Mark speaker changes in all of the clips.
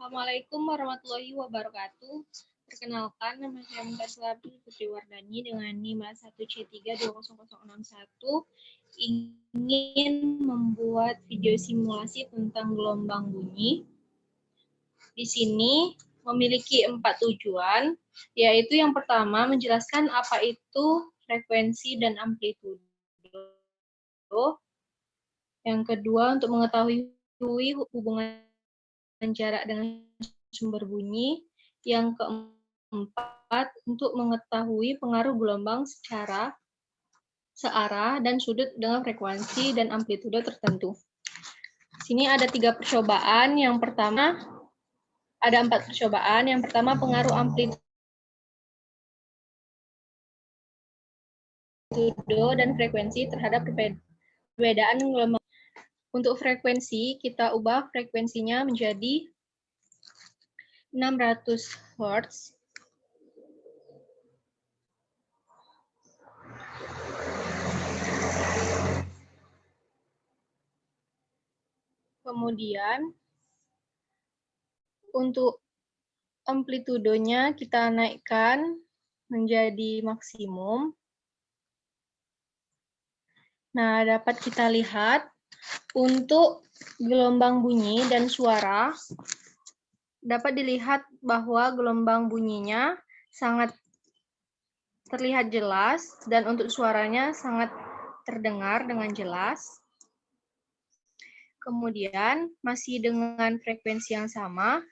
Speaker 1: Assalamualaikum warahmatullahi wabarakatuh. Perkenalkan, nama saya Mutaslabih Putri Wardani dengan NIM 1C320061 ingin membuat video simulasi tentang gelombang bunyi. Di sini memiliki 4 tujuan, yaitu yang pertama menjelaskan apa itu frekuensi dan amplitudo. Yang kedua untuk mengetahui hubungan jarak dengan sumber bunyi. Yang keempat, untuk mengetahui pengaruh gelombang secara searah dan sudut dengan frekuensi dan amplitudo tertentu. Sini ada 3 percobaan. Yang pertama, ada 4 percobaan. Yang pertama, pengaruh amplitudo dan frekuensi terhadap perbedaan gelombang. Untuk frekuensi, kita ubah frekuensinya menjadi 600 Hz. Kemudian, untuk amplitudonya kita naikkan menjadi maksimum. Nah, dapat kita lihat untuk gelombang bunyi dan suara, dapat dilihat bahwa gelombang bunyinya sangat terlihat jelas dan untuk suaranya sangat terdengar dengan jelas. Kemudian masih dengan frekuensi yang sama,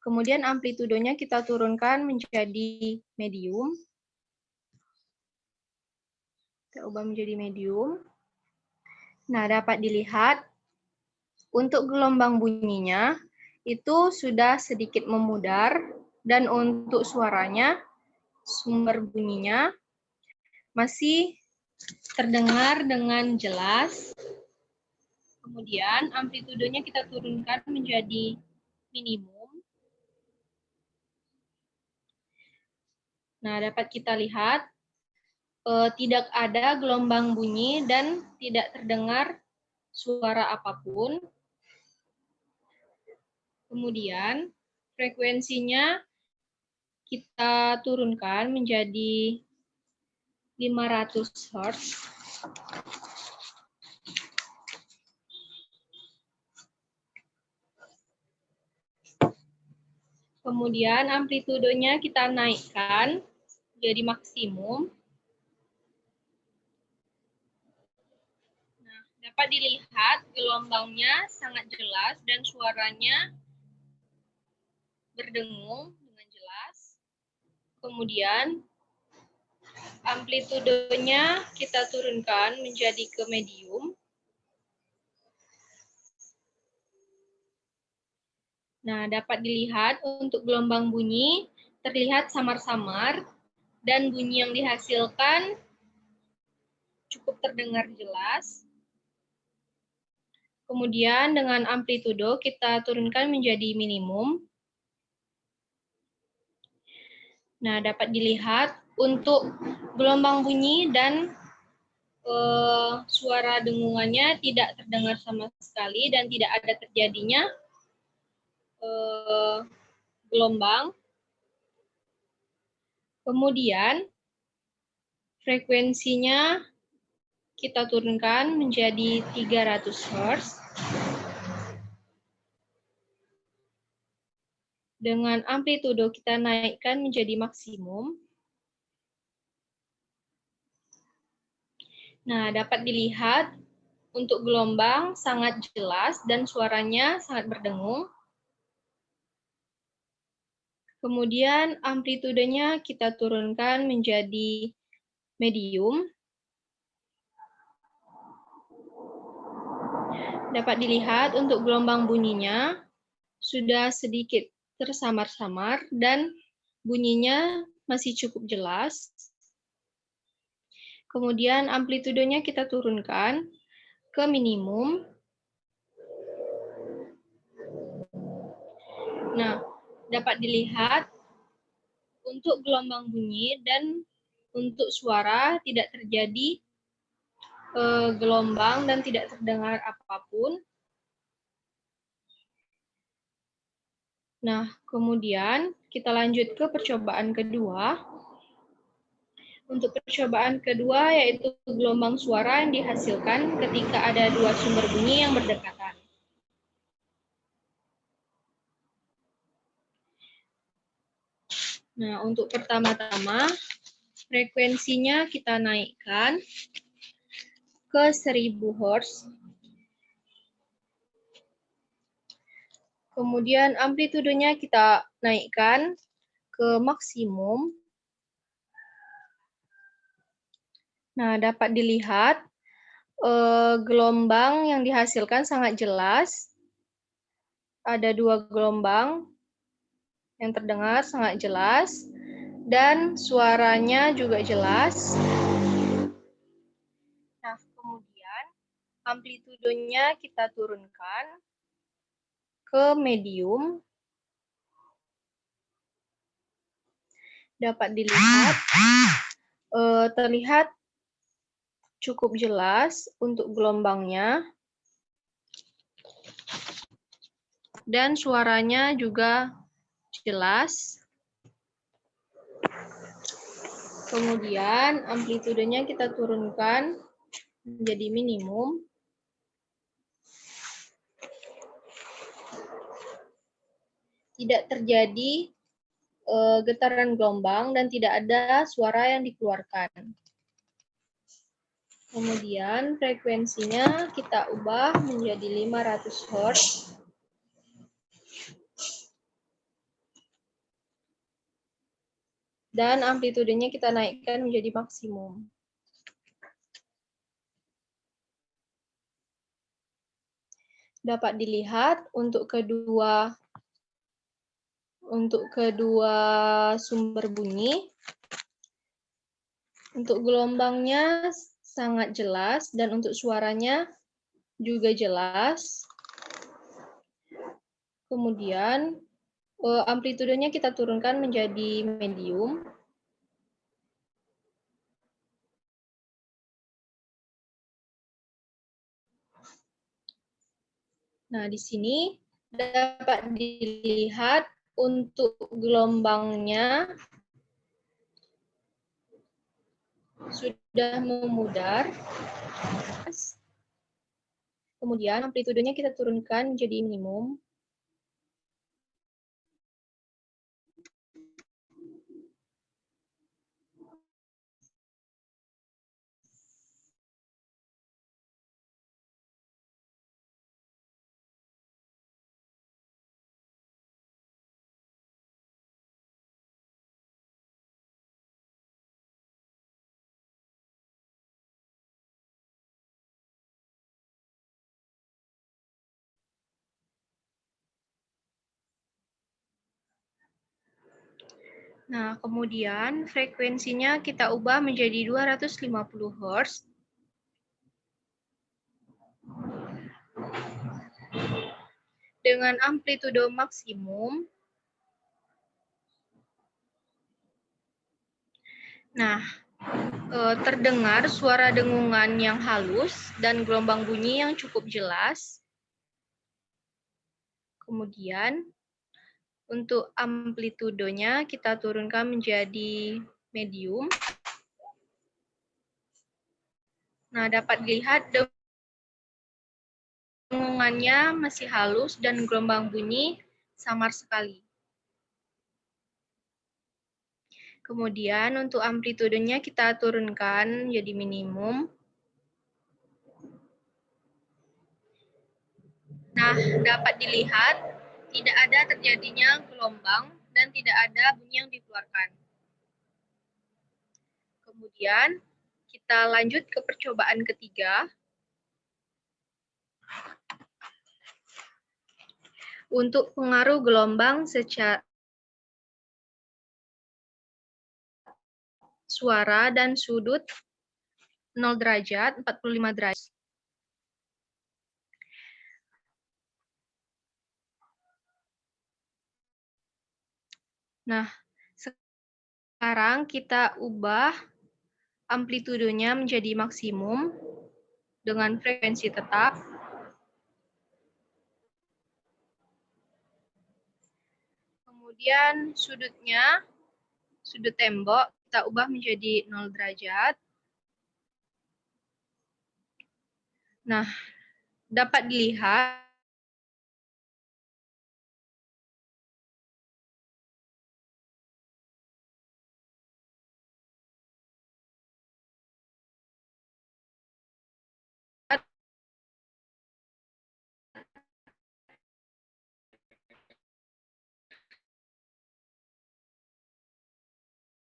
Speaker 1: kemudian amplitudonya kita turunkan menjadi medium. Kita ubah menjadi medium. Nah, dapat dilihat untuk gelombang bunyinya itu sudah sedikit memudar dan untuk suaranya, sumber bunyinya masih terdengar dengan jelas. Kemudian amplitudonya kita turunkan menjadi minimum. Nah, dapat kita lihat tidak ada gelombang bunyi dan tidak terdengar suara apapun. Kemudian frekuensinya kita turunkan menjadi 500 Hz. Kemudian amplitudonya kita naikkan jadi maksimum. Nah, dapat dilihat gelombangnya sangat jelas dan suaranya berdengung dengan jelas. Kemudian amplitudonya kita turunkan menjadi ke medium. Nah, dapat dilihat untuk gelombang bunyi terlihat samar-samar dan bunyi yang dihasilkan cukup terdengar jelas. Kemudian dengan amplitudo kita turunkan menjadi minimum. Nah, dapat dilihat untuk gelombang bunyi dan suara dengungannya tidak terdengar sama sekali dan tidak ada terjadinya gelombang. Kemudian frekuensinya kita turunkan menjadi 300 Hz. Dengan amplitudo kita naikkan menjadi maksimum. Nah, dapat dilihat untuk gelombang sangat jelas dan suaranya sangat berdengung. Kemudian amplitudenya kita turunkan menjadi medium. Dapat dilihat untuk gelombang bunyinya sudah sedikit tersamar-samar dan bunyinya masih cukup jelas. Kemudian amplitudenya kita turunkan ke minimum. Nah, dapat dilihat untuk gelombang bunyi dan untuk suara tidak terjadi gelombang dan tidak terdengar apapun. Nah, kemudian kita lanjut ke percobaan kedua. Untuk percobaan kedua yaitu gelombang suara yang dihasilkan ketika ada dua sumber bunyi yang berdekatan. Nah, untuk pertama-tama frekuensinya kita naikkan ke 1000 Hz. Kemudian amplitudenya kita naikkan ke maksimum. Nah, dapat dilihat gelombang yang dihasilkan sangat jelas. Ada dua gelombang yang terdengar sangat jelas dan suaranya juga jelas. Nah, kemudian amplitudenya kita turunkan ke medium. Dapat dilihat terlihat cukup jelas untuk gelombangnya dan suaranya juga jelas. Kemudian amplitudenya kita turunkan menjadi minimum. Tidak terjadi getaran gelombang dan tidak ada suara yang dikeluarkan. Kemudian frekuensinya kita ubah menjadi 500 Hz. Dan amplitudenya kita naikkan menjadi maksimum. Dapat dilihat untuk kedua sumber bunyi, untuk gelombangnya sangat jelas dan untuk suaranya juga jelas. Kemudian amplitudenya kita turunkan menjadi medium. Nah, di sini dapat dilihat untuk gelombangnya sudah memudar. Kemudian amplitudenya kita turunkan menjadi minimum. Nah, kemudian frekuensinya kita ubah menjadi 250 Hz. Dengan amplitudo maksimum. Nah, terdengar suara dengungan yang halus dan gelombang bunyi yang cukup jelas. Kemudian, untuk amplitudonya kita turunkan menjadi medium. Nah, dapat dilihat dengungannya masih halus dan gelombang bunyi samar sekali. Kemudian untuk amplitudenya kita turunkan jadi minimum. Nah, dapat dilihat tidak ada terjadinya gelombang dan tidak ada bunyi yang dikeluarkan. Kemudian kita lanjut ke percobaan ketiga. Untuk pengaruh gelombang secara suara dan sudut 0 derajat, 45 derajat. Nah, sekarang kita ubah amplitudenya menjadi maksimum dengan frekuensi tetap. Kemudian sudut tembok kita ubah menjadi 0 derajat. Nah, dapat dilihat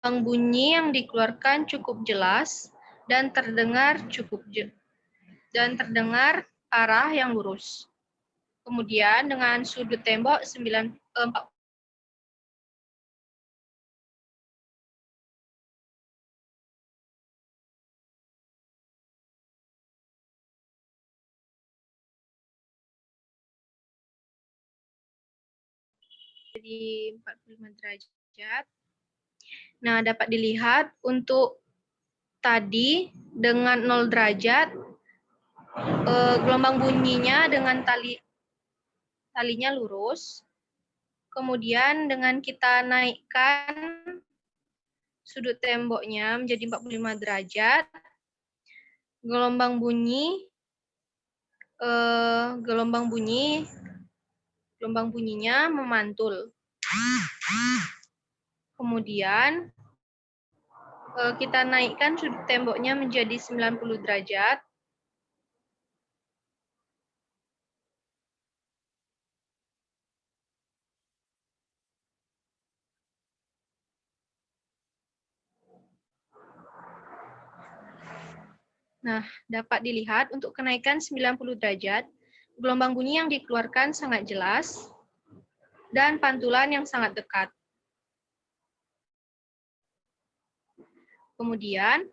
Speaker 1: bunyi yang dikeluarkan cukup jelas dan terdengar arah yang lurus. Kemudian dengan sudut tembok 40 jadi 45 derajat. Nah, dapat dilihat untuk tadi dengan 0 derajat gelombang bunyinya dengan talinya lurus. Kemudian dengan kita naikkan sudut temboknya menjadi 45 derajat, gelombang bunyinya memantul. Kemudian kita naikkan sudut temboknya menjadi 90 derajat. Nah, dapat dilihat untuk kenaikan 90 derajat, gelombang bunyi yang dikeluarkan sangat jelas dan pantulan yang sangat dekat. Kemudian,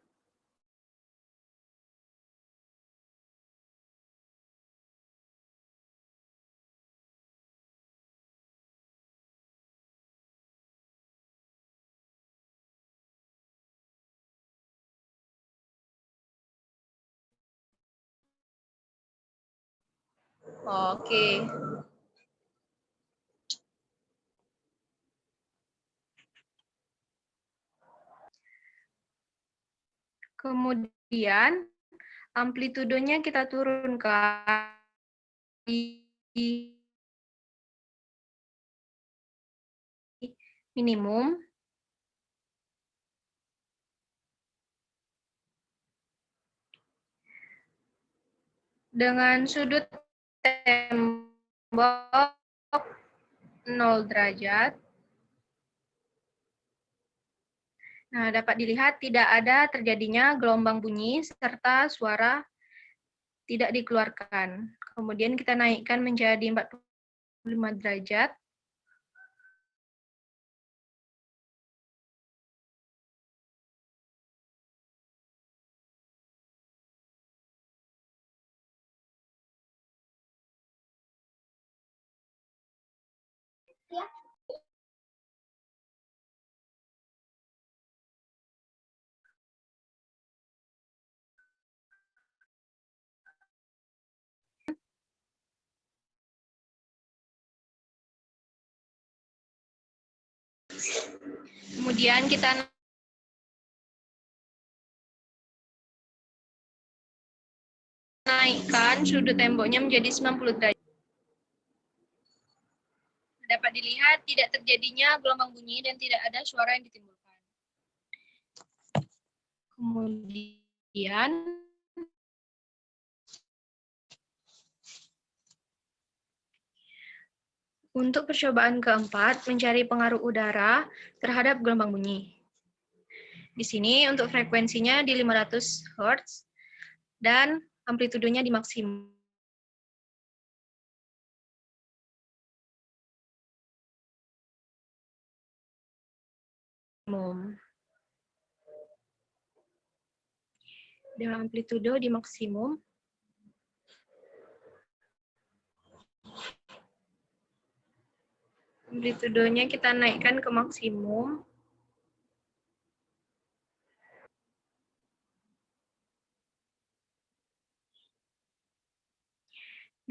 Speaker 1: oke. Kemudian, amplitudenya kita turunkan di minimum. Dengan sudut tembok 0 derajat. Nah, dapat dilihat tidak ada terjadinya gelombang bunyi serta suara tidak dikeluarkan. Kemudian kita naikkan menjadi 45 derajat. Kemudian kita naikkan sudut temboknya menjadi 90 derajat. Dapat dilihat tidak terjadinya gelombang bunyi dan tidak ada suara yang ditimbulkan. Kemudian untuk percobaan keempat, mencari pengaruh udara terhadap gelombang bunyi. Di sini untuk frekuensinya di 500 Hz dan amplitudenya di maksimum. Dengan amplitudo di maksimum. Amplitudonya kita naikkan ke maksimum.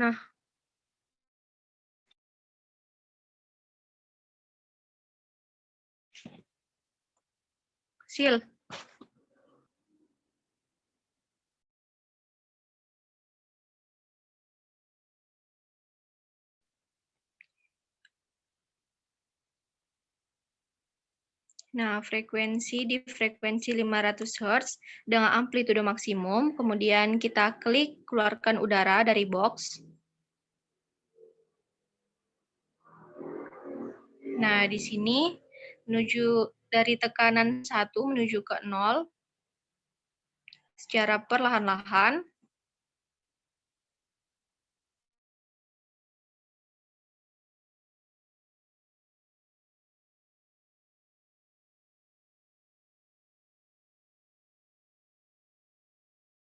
Speaker 1: Nah, berhasil. Nah, frekuensi di frekuensi 500 Hz dengan amplitude maksimum, kemudian kita klik keluarkan udara dari box. Nah, di sini menuju dari tekanan 1 menuju ke 0 secara perlahan-lahan.